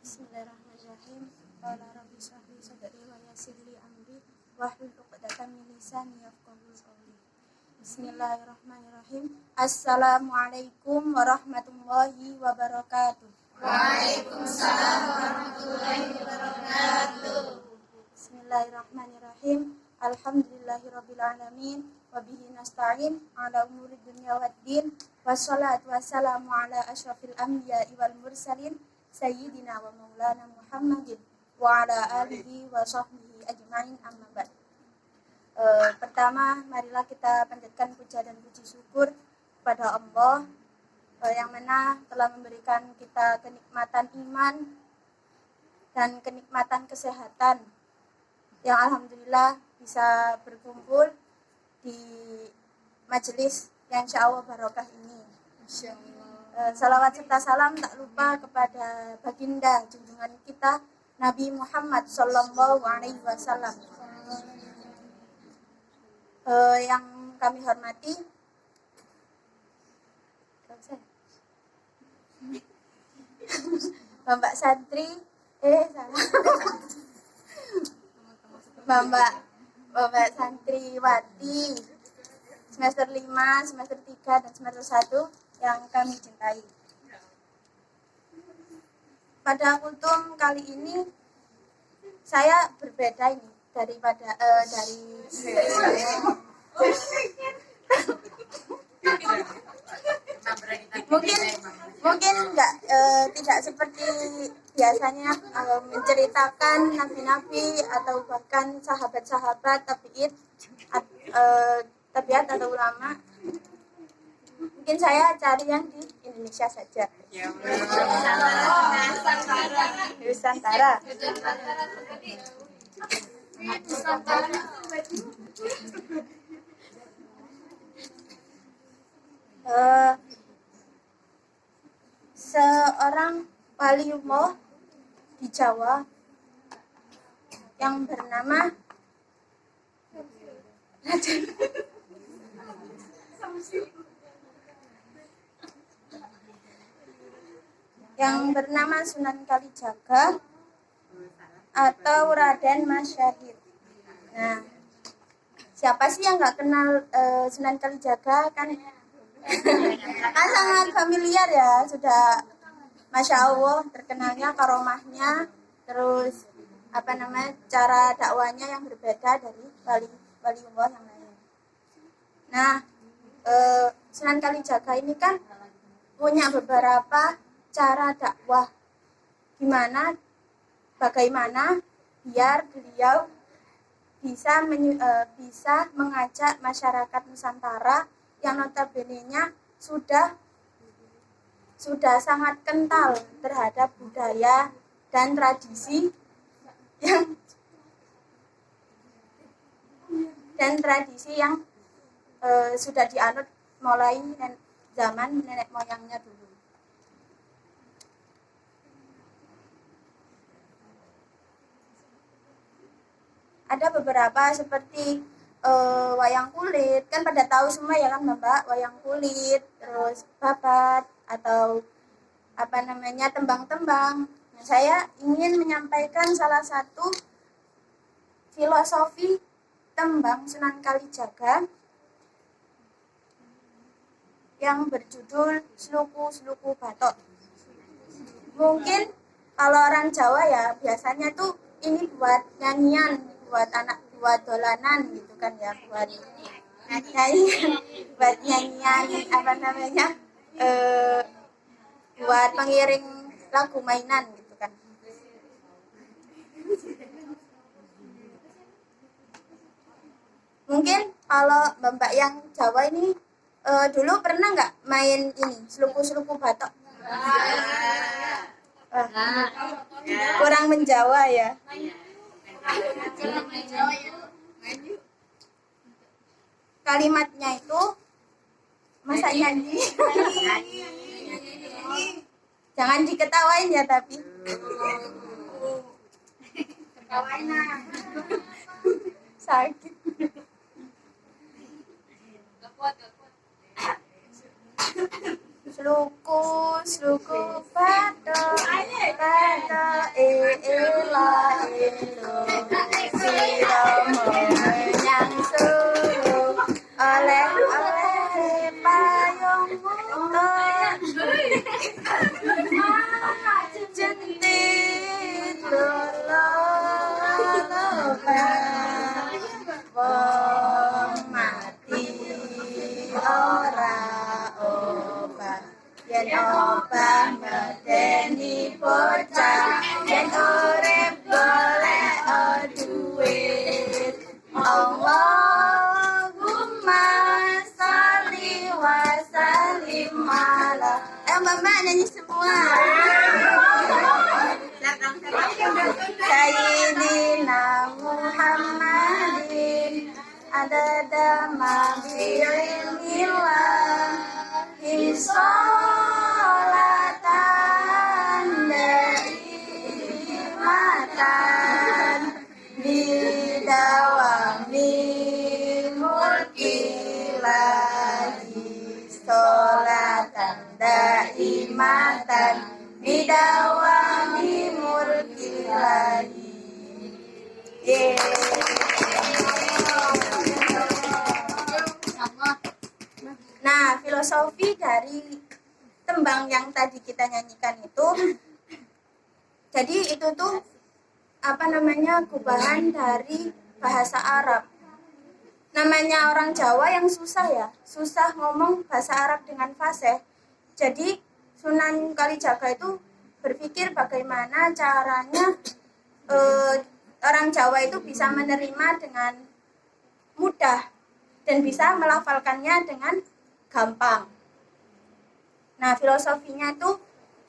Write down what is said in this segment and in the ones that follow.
Bismillahirrahmanirrahim. Qala rabbi shrah li sadri wa yassir li amri wahlul 'uqdatam min lisani yafqahu qawli. Bismillahirrahmanirrahim. Assalamualaikum warahmatullahi wabarakatuh. Waalaikumsalam warahmatullahi wabarakatuh. Bismillahirrahmanirrahim. Alhamdulillahirabbil alamin wa bihi nasta'in ala umuri dunya waddin. Wassalatu wassalamu ala asyrafil anbiya'i wal mursalin sayyidina wa maulana Muhammadin wa ala alihi wa sahbihi ajma'in, amma ba'd. Pertama, marilah kita panjatkan puja dan puji syukur kepada Allah yang mana telah memberikan kita kenikmatan iman dan kenikmatan kesehatan, yang alhamdulillah bisa berkumpul di majelis yang insyaallah barokah ini. Salawat serta salam tak lupa kepada baginda junjungan kita Nabi Muhammad sallallahu alaihi wasallam. Yang kami hormati Mbak Santri, Mbak Santriwati semester 5, semester 3 dan semester 1 yang kami cintai. Pada kultum kali ini saya berbeda ini daripada mungkin enggak tidak seperti biasanya menceritakan nabi-nabi atau bahkan sahabat-sahabat tabiat atau ulama. Mungkin saya cari yang di Indonesia saja. Nusantara. Seorang waliullah di Jawa yang bernama Sunan Kalijaga atau Raden Mas Syahid. Nah, siapa sih yang nggak kenal Sunan Kalijaga kan? Kan sangat familiar ya, sudah Masya Allah terkenalnya karomahnya, terus cara dakwanya yang berbeda dari waliullah yang lain. Nah, Sunan Kalijaga ini kan punya beberapa cara dakwah, bagaimana biar beliau bisa mengajak masyarakat Nusantara yang notabene-nya sudah sangat kental terhadap budaya dan tradisi yang sudah dianut mulai zaman nenek moyangnya dulu. Ada beberapa seperti wayang kulit, kan pada tahu semua ya kan Mbak, wayang kulit, terus babat atau tembang-tembang. Nah, saya ingin menyampaikan salah satu filosofi tembang Sunan Kalijaga yang berjudul Sluku-Sluku Batok. Mungkin kalau orang Jawa ya biasanya tuh ini buat nyanyian, buat dolanan gitu kan ya, buat nyanyian buat pengiring lagu mainan gitu kan. Mungkin kalau Mbak yang Jawa ini dulu pernah nggak main ini Sluku-Sluku Batok? Kurang menjawa ya. Kalimatnya itu masa nyanyi. Jangan diketawain ya tapi. Ketawain lah. Sakit. Sluku batok bidawami mulkillahi. Nah, filosofi dari tembang yang tadi kita nyanyikan itu, jadi itu tuh gubahan dari bahasa Arab. Namanya orang Jawa yang susah ya, susah ngomong bahasa Arab dengan fasih. Jadi Sunan Kalijaga itu berpikir bagaimana caranya orang Jawa itu bisa menerima dengan mudah dan bisa melafalkannya dengan gampang. Nah, filosofinya itu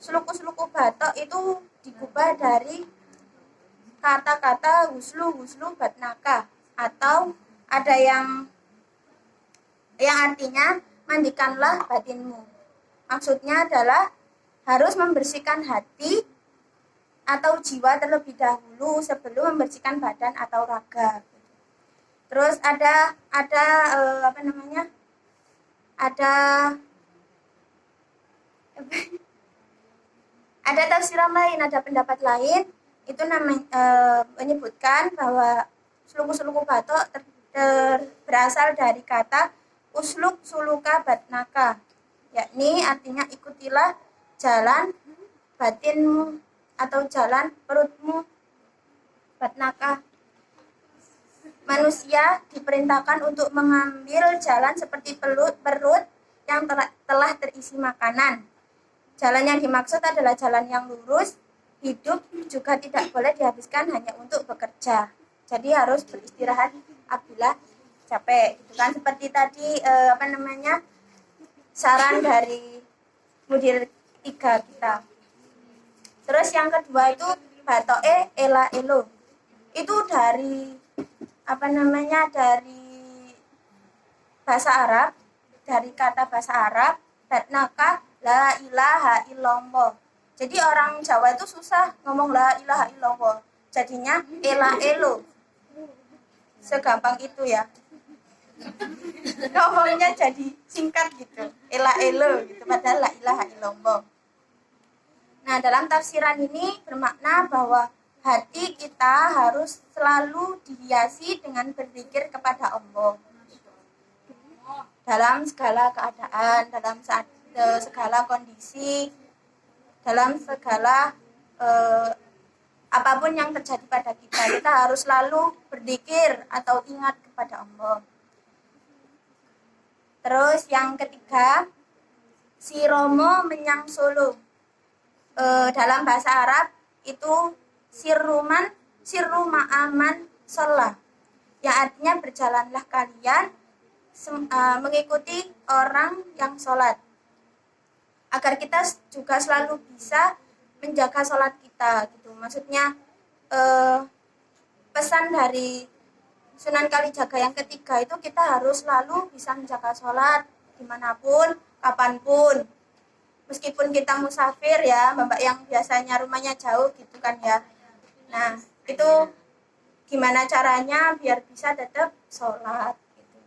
Sluku-sluku batok itu digubah dari kata-kata huslu batnaka, atau ada yang artinya mandikanlah batinmu. Maksudnya adalah harus membersihkan hati atau jiwa terlebih dahulu sebelum membersihkan badan atau raga. Terus ada tafsiran lain, ada pendapat lain itu menyebutkan bahwa sluku-sluku batok berasal dari kata usluk suluka batnaka, yakni artinya ikutilah jalan batinmu atau jalan perutmu, batnaka. Manusia diperintahkan untuk mengambil jalan seperti perut yang telah terisi makanan. Jalan yang dimaksud adalah jalan yang lurus. Hidup juga tidak boleh dihabiskan hanya untuk bekerja. Jadi harus beristirahat apabila capek. Gitu kan, seperti tadi saran dari mudir 3 kita. Terus yang kedua itu batoke ela elo. Itu dari dari bahasa Arab, dari kata bahasa Arab, batnaka la ilaha illallah. Jadi orang Jawa itu susah ngomong la ilaha illallah. Jadinya ela elo. Segampang itu ya. Ngomongnya jadi singkat gitu. Ela elo gitu, padahal la ilaha illallah. Nah, dalam tafsiran ini bermakna bahwa hati kita harus selalu dihiasi dengan berzikir kepada Allah. Dalam segala keadaan, dalam segala kondisi, dalam segala apapun yang terjadi pada kita harus selalu berzikir atau ingat kepada Allah. Terus yang ketiga, si Romo menyang Solo. Dalam bahasa Arab itu sirru ma'aman sholah, yang artinya berjalanlah kalian mengikuti orang yang sholat, agar kita juga selalu bisa menjaga sholat kita gitu. Maksudnya pesan dari Sunan Kalijaga yang ketiga itu kita harus selalu bisa menjaga sholat dimanapun, kapanpun. Meskipun kita musafir ya, Mbak yang biasanya rumahnya jauh gitu kan ya. Nah, itu gimana caranya biar bisa tetap sholat gitu.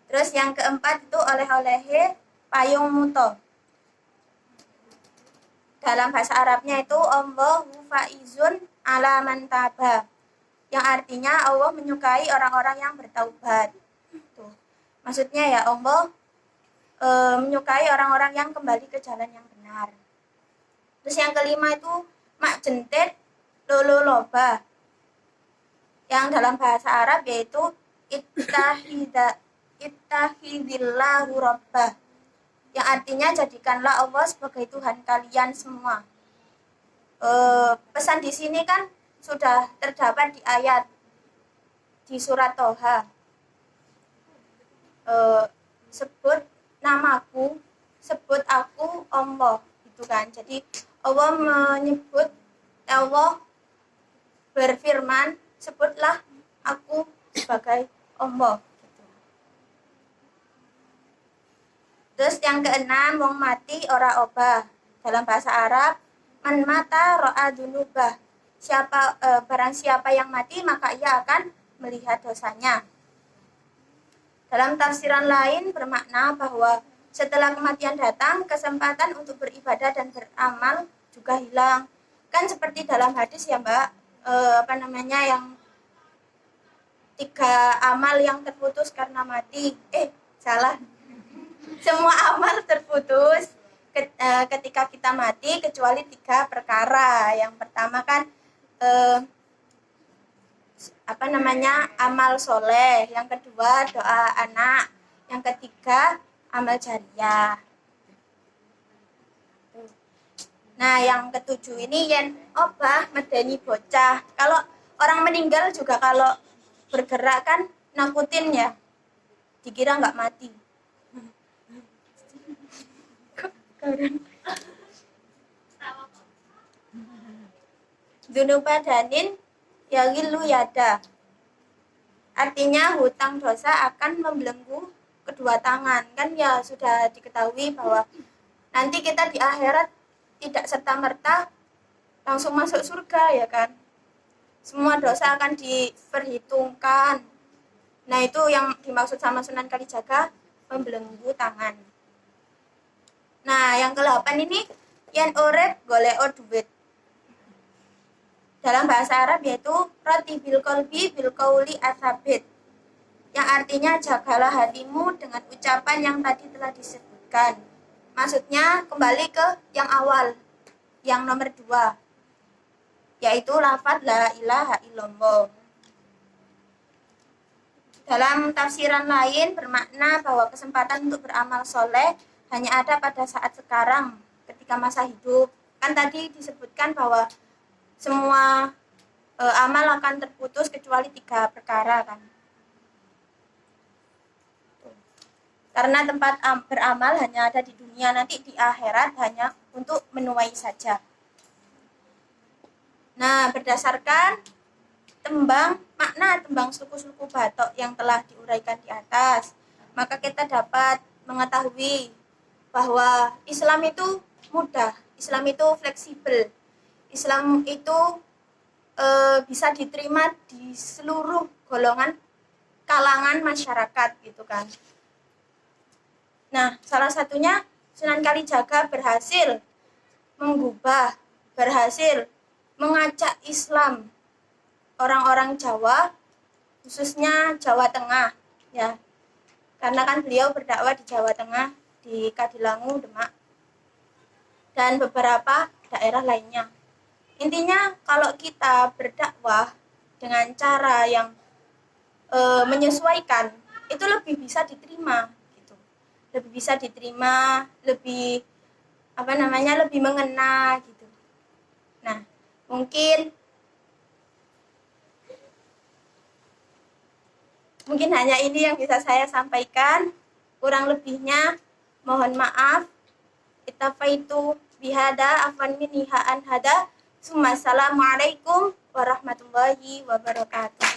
Terus yang keempat itu oleh-oleh payung muto. Dalam bahasa Arabnya itu Allahu faizun ala man taba, yang artinya Allah menyukai orang-orang yang bertaubat. Tuh. Maksudnya ya Allah menyukai orang-orang yang kembali ke jalan yang benar. Terus yang kelima itu mak jentet lolo loba, yang dalam bahasa Arab yaitu ittahidillahu rabbah, yang artinya jadikanlah Allah sebagai Tuhan kalian semua. Pesan di sini kan sudah terdapat di ayat di surat Toha. Sebut namaku, sebut aku Allah, gitu kan. Jadi Allah berfirman, sebutlah aku sebagai Allah. Gitu. Terus yang keenam, wong mati ora obah. Dalam bahasa Arab, man mata ro'a dunubah. Barang siapa yang mati maka ia akan melihat dosanya. Dalam tafsiran lain bermakna bahwa Setelah kematian datang, kesempatan untuk beribadah dan beramal juga hilang. Kan seperti dalam hadis ya Mbak, yang 3 amal yang terputus karena mati. Salah. Semua amal terputus ketika kita mati kecuali 3 perkara. Yang pertama kan amal soleh, yang kedua doa anak, yang ketiga amal jariah. Nah, yang ketujuh ini yen obah medeni bocah. Kalau orang meninggal juga kalau bergerak kan nakutin ya, dikira nggak mati. Dunuba danin yagilu yada. Artinya hutang dosa akan membelenggu kedua tangan. Kan ya sudah diketahui bahwa nanti kita di akhirat tidak serta-merta langsung masuk surga ya kan. Semua dosa akan diperhitungkan. Nah, itu yang dimaksud sama Sunan Kalijaga membelenggu tangan. Nah, yang ke-8 ini yen urip golek duit. Dalam bahasa Arab yaitu roti bil qalbi bil qauli asabit. Yang artinya jagalah hatimu dengan ucapan yang tadi telah disebutkan. Maksudnya kembali ke yang awal, yang nomor 2, yaitu lafaz la ilaha illallah. Dalam tafsiran lain bermakna bahwa kesempatan untuk beramal soleh hanya ada pada saat sekarang, ketika masa hidup. Kan tadi disebutkan bahwa semua amal akan terputus kecuali 3 perkara kan. Karena tempat beramal hanya ada di dunia, nanti di akhirat hanya untuk menuai saja. Nah, berdasarkan makna tembang suku-suku Batok yang telah diuraikan di atas, maka kita dapat mengetahui bahwa Islam itu mudah, Islam itu fleksibel, Islam itu bisa diterima di seluruh golongan kalangan masyarakat gitu kan. Nah, salah satunya Sunan Kalijaga berhasil mengajak Islam orang-orang Jawa, khususnya Jawa Tengah ya. Karena kan beliau berdakwah di Jawa Tengah, di Kadilangu, Demak, dan beberapa daerah lainnya. Intinya kalau kita berdakwah dengan cara yang menyesuaikan, itu lebih bisa diterima gitu. Lebih bisa diterima, lebih lebih mengena gitu. Nah, mungkin hanya ini yang bisa saya sampaikan. Kurang lebihnya mohon maaf. Itafaitu bihada afan min hihaan hada. Assalamualaikum warahmatullahi wabarakatuh.